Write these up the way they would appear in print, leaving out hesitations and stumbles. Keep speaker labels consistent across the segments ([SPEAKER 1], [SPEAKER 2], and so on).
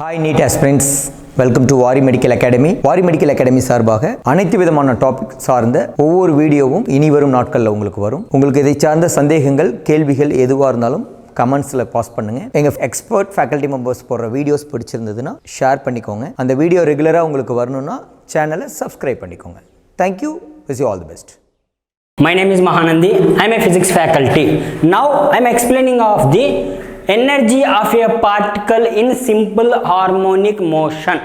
[SPEAKER 1] Hi NEET aspirants, welcome to Vari medical academy. Vari medical academy சார்பாக அனைத்து விதமான டாபிக் சார்ந்த ஒவ்வொரு வீடியோவும் இனி வரும் நாட்களில் உங்களுக்கு வரும். உங்களுக்கு இதை சார்ந்த சந்தேகங்கள், கேள்விகள் எதுவாக இருந்தாலும் கமெண்ட்ஸில் பாஸ் பண்ணுங்கள். எங்கள் எக்ஸ்பர்ட் ஃபேக்கல்ட்டி மெம்பர்ஸ் போடுற வீடியோஸ் பிடிச்சிருந்ததுன்னா ஷேர் பண்ணிக்கோங்க. அந்த வீடியோ ரெகுலராக உங்களுக்கு வரணும்னா சேனலை சப்ஸ்கிரைப் பண்ணிக்கோங்க. Thank you. Wish you all the best.
[SPEAKER 2] My name is Mahanandi. I am a physics faculty. Now I am explaining of the energy of a particle in simple harmonic motion.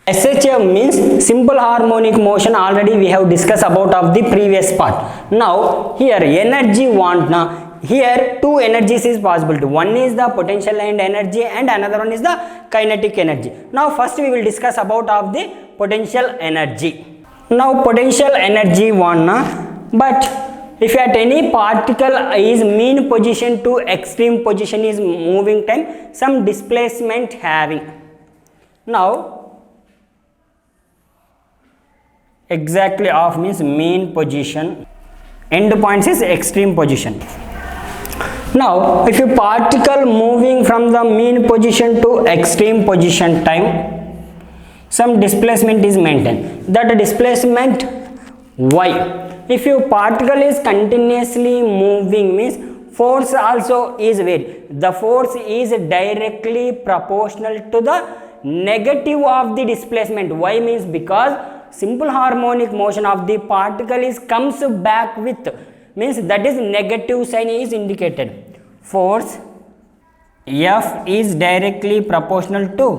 [SPEAKER 2] SHM means simple harmonic motion. Already we have discussed about of the previous part. Now here energy want na. Here two energies is possible. One is the potential and energy and another one is the kinetic energy. Now first we will discuss about of the potential energy. Now potential energy want na. But if at any particle is mean position to extreme position is moving time, some displacement having. Now exactly off means mean position, end points is extreme position. Now if a particle moving from the mean position to extreme position time, some displacement is maintained. That displacement y. If your particle is continuously moving means force also is varied. The force is directly proportional to the negative of the displacement. Why means because simple harmonic motion of the particle is comes back with means that is negative sign is indicated. Force F is directly proportional to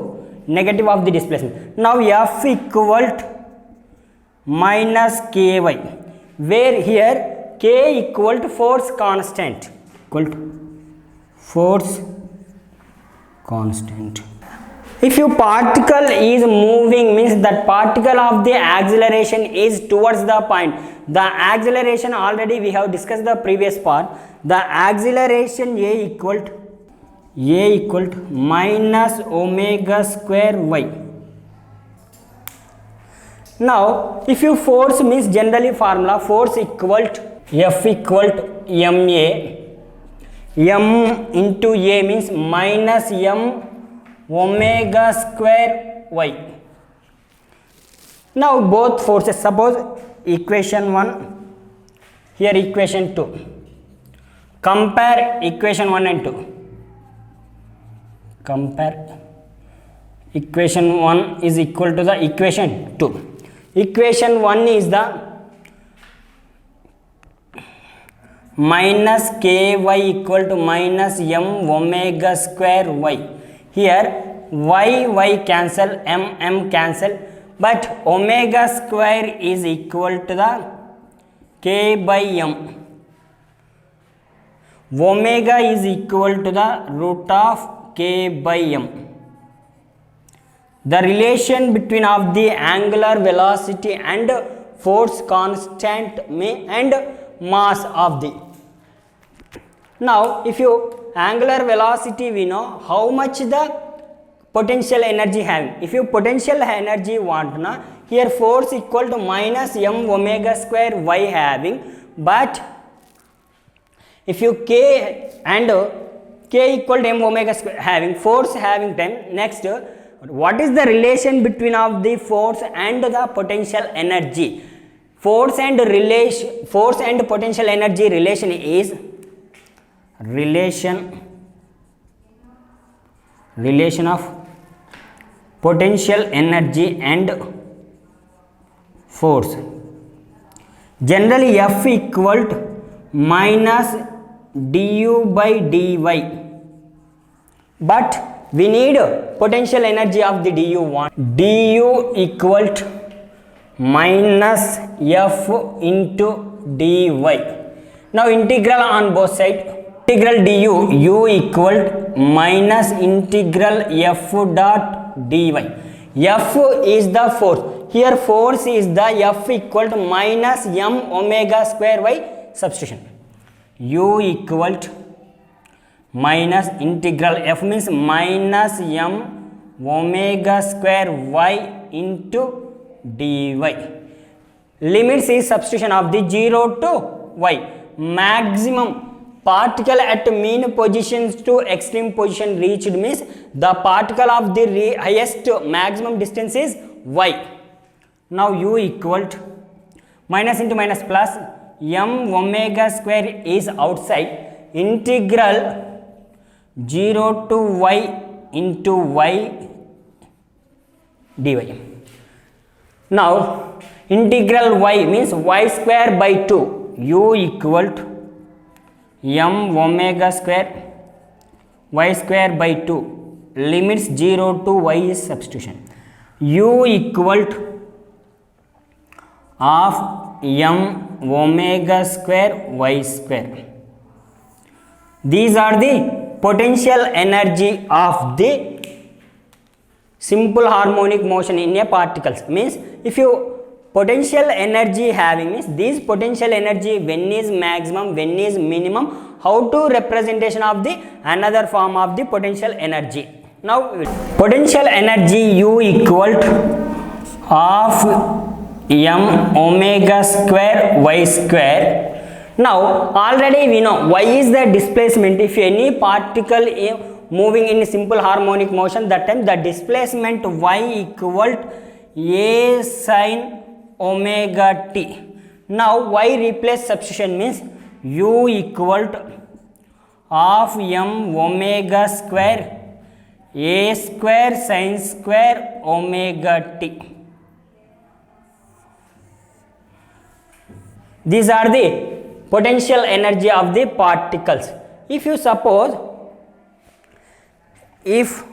[SPEAKER 2] negative of the displacement. Now F equal to minus ky, where here k equal to force constant, equal to force constant. If your particle is moving means that particle of the acceleration is towards the point. The acceleration already we have discussed the previous part. The acceleration a equal to minus omega square y. Now if you force means generally formula force equal to F equal to ma, m into a means minus m omega square y. Now both forces, suppose equation 1 here equation 2, compare equation 1 and 2, compare equation 1 is equal to the equation 2. Equation 1 is the minus ky equal to minus m omega square y. Here y cancel, m cancel, but omega square is equal to the k by m. Omega is equal to the root of k by m. The relation between of the angular velocity and force constant and mass of the. Now if you angular velocity we know how much the potential energy having. If you potential energy want na, here force equal to minus m omega square y having, but if you k and k equal to m omega square having, force having time. Next, what is the relation between of the force and the potential energy? Force and potential energy relation is relation of potential energy and force. Generally F equal to minus du by dy, but we need potential energy of the du one. Du equal to minus f into dy. Now integral on both sides. Integral du u equal to minus integral f dot dy. F is the force. Here force is the f equal to minus m omega square y substitution. U equal to minus integral f means minus m omega square y into dy. Limits is substitution of the 0 to y. Maximum particle at mean positions to extreme position reached means the particle of the highest maximum distance is y. Now u equal to minus into minus plus m omega square is outside, integral 0 to y into y dy. Now integral y means y square by 2, u equal to m omega square y square by 2, limits 0 to y is substitution, u equal to of m omega square y square. These are the potential energy of the simple harmonic motion in a particles. Means if you potential energy having means this potential energy when is maximum, when is minimum, how to representation of the another form of the potential energy. Now potential energy u equal to of m omega square y square. Now already we know y is the displacement. If any particle moving in simple harmonic motion, that time the displacement y equal to a sin omega t. Now y replace substitution means u equal to of m omega square a square sin square omega t. These are the potential energy of the particles. If you suppose if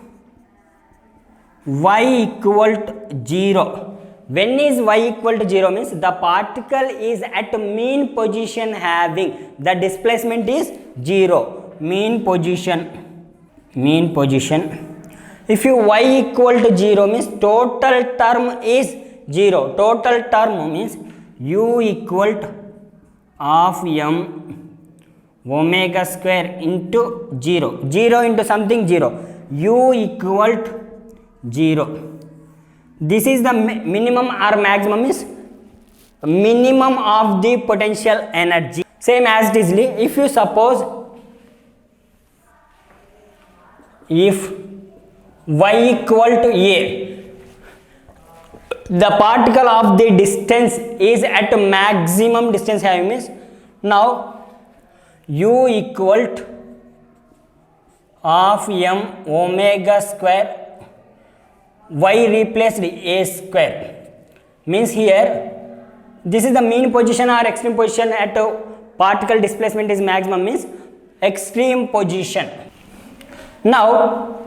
[SPEAKER 2] y equal to 0, when is y equal to 0 means the particle is at mean position having the displacement is 0, mean position. If you y equal to 0 means total term is 0, total term means u equal to of m omega square into 0, 0 into something 0, u equal to 0. This is the minimum or maximum is minimum of the potential energy. Same as it is, if you suppose if y equal to a, the particle of the distance is at maximum distance having means now u equal to of m omega square y replaced a square means here this is the mean position or extreme position at particle displacement is maximum means extreme position. Now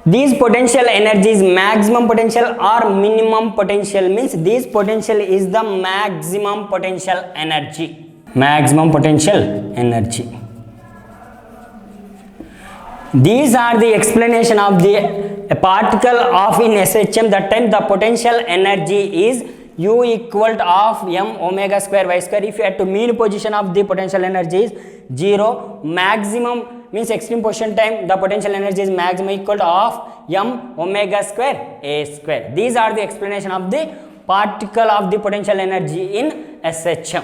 [SPEAKER 2] these potential energies maximum potential or minimum potential means this potential is the maximum potential energy. These are the explanation of the particle of in SHM. That time the potential energy is u equal to of m omega square y square. If you at to mean position of the potential energy is 0, maximum means extreme position time the potential energy is maximum equal to of m omega square a square. These are the explanation of the particle of the potential energy in SHM.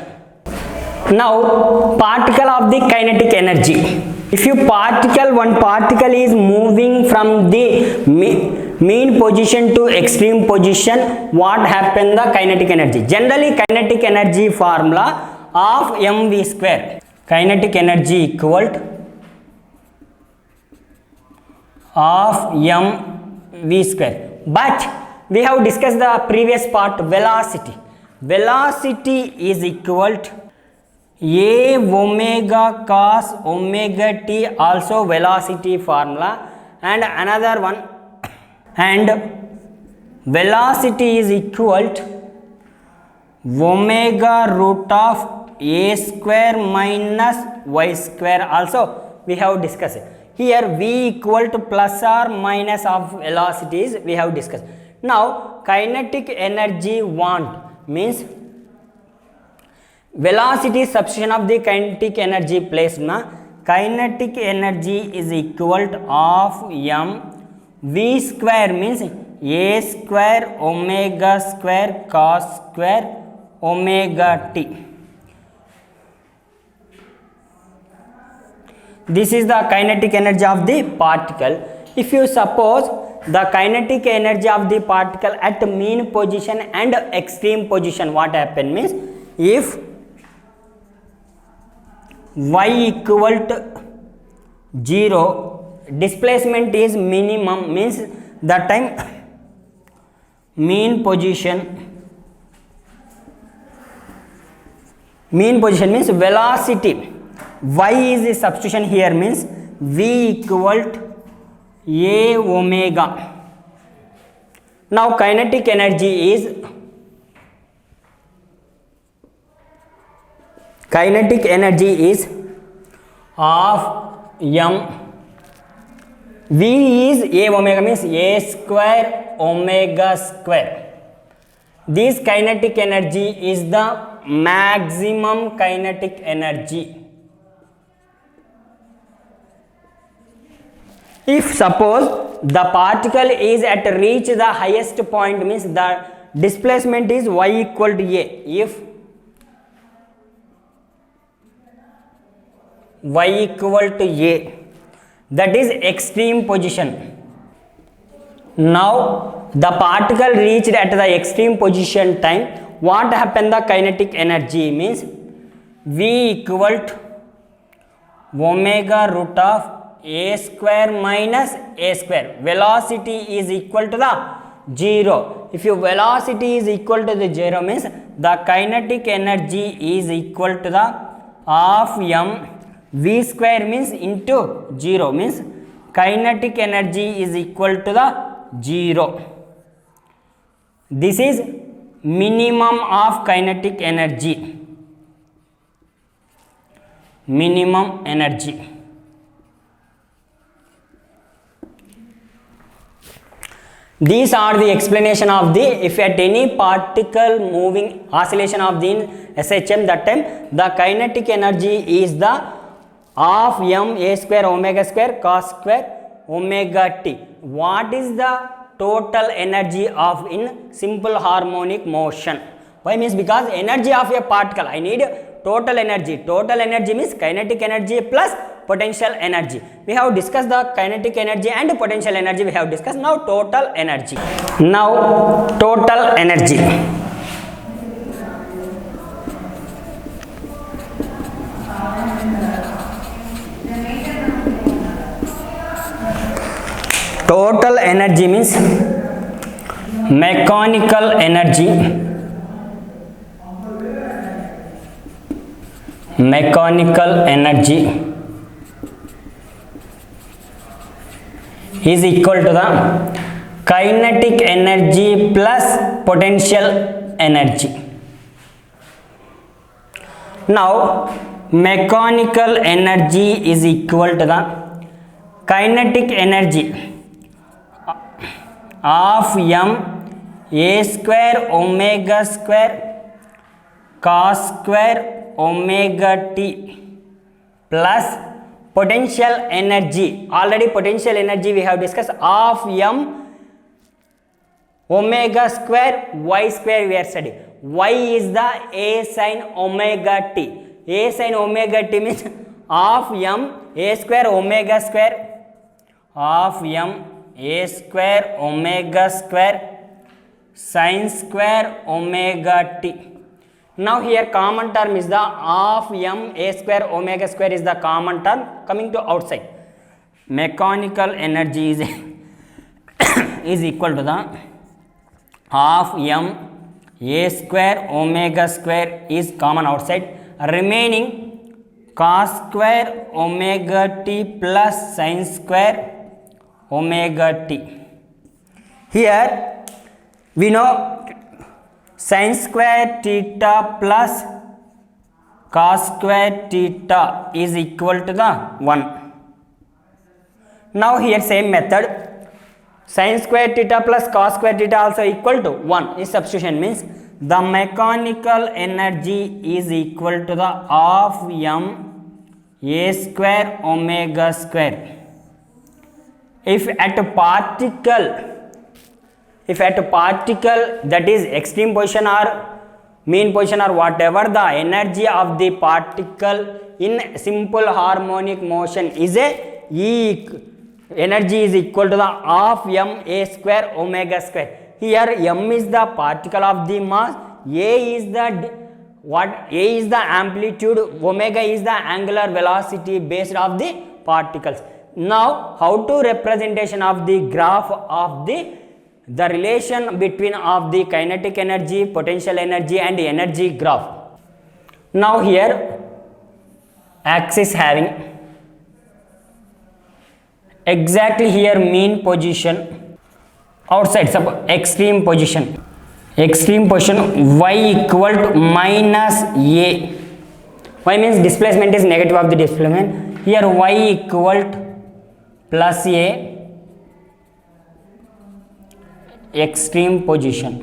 [SPEAKER 2] Now particle of the kinetic energy. If you one particle is moving from the mean position to extreme position, what happen the kinetic energy? Generally kinetic energy formula of mv square. Kinetic energy equal to of m v square. But we have discussed the previous part, velocity. Velocity is equal to a omega cos omega t, also velocity formula, and another one, and velocity is equal to omega root of a square minus y square, also we have discussed. Here v equal to plus or minus of velocities we have discussed. Now kinetic energy want means velocity substitution of the kinetic energy placed na. Kinetic energy is equal to of m v square means a square omega square cos square omega t. This is the kinetic energy of the particle. If you suppose the kinetic energy of the particle at mean position and extreme position, what happen means, if y equal to 0, displacement is minimum, means that time mean position means velocity, y is the substitution here, means v equal to a omega. Now kinetic energy is of m, v is a omega, means a square omega square. This kinetic energy is the maximum kinetic energy. If suppose the particle is at reach the highest point, means the displacement is y equal to a. If y equal to a, that is extreme position. Now the particle reached at the extreme position time, what happened, the kinetic energy means v equal to omega root of a square minus a square. Velocity is equal to the 0. If your velocity is equal to the 0, means the kinetic energy is equal to the half m v square, means into 0, means kinetic energy is equal to the 0. This is minimum of kinetic energy. Minimum energy. These are the explanation of the, if at any particle moving oscillation of the SHM, that time the kinetic energy is the half m a square omega square cos square omega t. What is the total energy of in simple harmonic motion? Why means because energy of a particle, I need total energy. Total energy means kinetic energy plus potential energy. We have discussed the kinetic energy and potential energy. We have discussed. Now total energy. Now total energy. Total energy means mechanical energy. Mechanical energy is equal to the kinetic energy plus potential energy. Now mechanical energy is equal to the kinetic energy of m a square omega square cos square omega t plus potential energy. Already potential energy we have discussed, of m omega square y square we are studying. Y is the a sin omega t. A sin omega t means of m a square omega square, of m a square omega square sin square omega t. Now here common term is the of m a square omega square is the common term coming to outside. Mechanical energy is is equal to the of m a square omega square is common outside, remaining cos square omega t plus sin square omega t. Here we know sin square theta plus cos square theta is equal to the 1. Now here same method, sin square theta plus cos square theta also equal to 1 is substitution, means the mechanical energy is equal to the of m a square omega square. If at a particle that is extreme position or mean position or whatever, the energy of the particle in simple harmonic motion is energy is equal to the half m a square omega square. Here m is the particle of the mass, a is the amplitude, omega is the angular velocity based of the particles. Now how to representation of the graph of the relation between of the kinetic energy, potential energy and energy graph. Now here axis having exactly here mean position, outside extreme position y equal to minus a. Y means displacement is negative of the displacement. Here y equal to plus a, extreme position.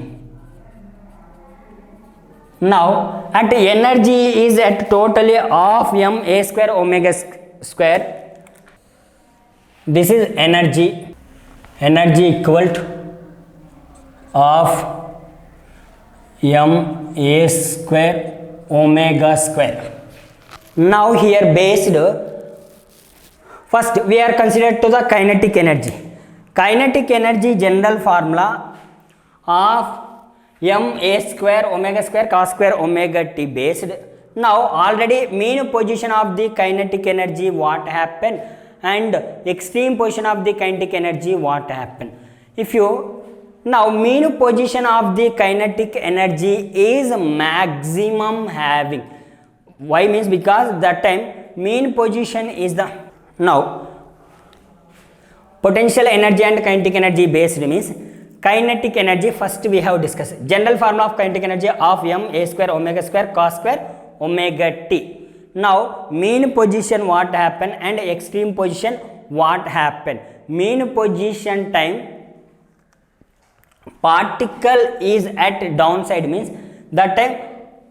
[SPEAKER 2] Now at energy is at totally half m a square omega square. This is energy equal to half m a square omega square. Now here based, first we are considered to the kinetic energy. Kinetic energy general formula of m a square omega square cos square omega t based. Now already mean position of the kinetic energy what happened and extreme position of the kinetic energy what happened. If you now mean position of the kinetic energy is maximum having. Why means because that time mean position is the, now potential energy and kinetic energy based means kinetic energy first we have discussed. General formula of kinetic energy of m a square omega square cos square omega t. Now mean position what happened and extreme position what happened. Mean position time particle is at downside means that time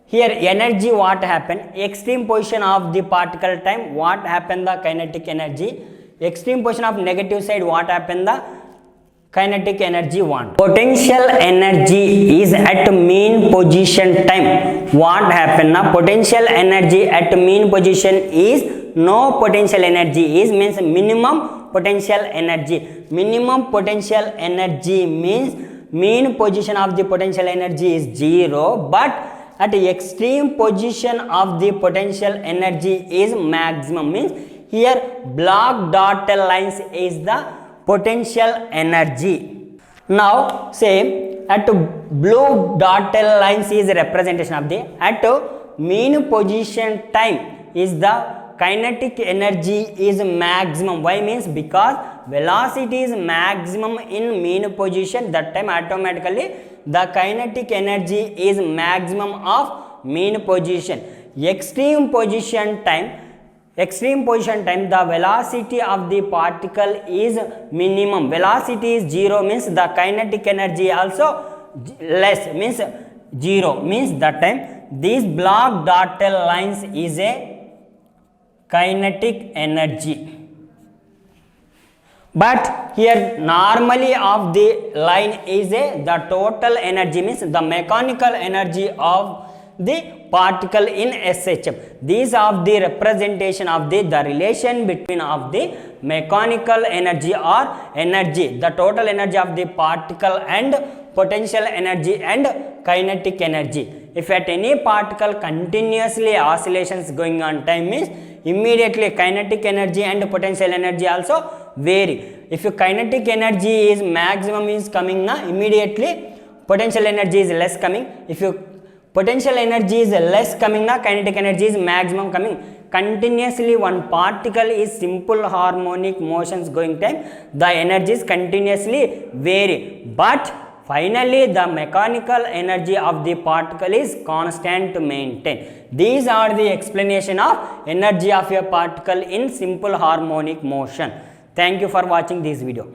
[SPEAKER 2] here energy what happened, extreme position of the particle time what happened the kinetic energy, extreme position of negative side what happened the kinetic energy want. Potential energy is at mean position time what happened now, potential energy at mean position is no potential energy is means minimum potential energy. Minimum potential energy means mean position of the potential energy is 0, but at extreme position of the potential energy is maximum means here black dotted lines is the potential energy. Now same at blue dotted lines is representation of the at mean position time is the kinetic energy is maximum. Why means because velocity is maximum in mean position, that time automatically the kinetic energy is maximum of mean position. Extreme position time the velocity of the particle is minimum, velocity is 0 means the kinetic energy also less means 0 means that time these black dotted lines is a kinetic energy. But here normally of the line is the total energy means the mechanical energy of the particle in SHM. These are the representation of the relation between of the mechanical energy or energy, the total energy of the particle and potential energy and kinetic energy. If at any particle continuously oscillations going on time means immediately kinetic energy and potential energy also vary. If your kinetic energy is maximum is coming now, immediately potential energy is less coming. If your potential energy is less coming now, kinetic energy is maximum coming. Continuously one particle is simple harmonic motions going time, the energies continuously vary, but finally the mechanical energy of the particle is constant to maintain. These are the explanation of energy of a particle in simple harmonic motion. Thank you for watching this video.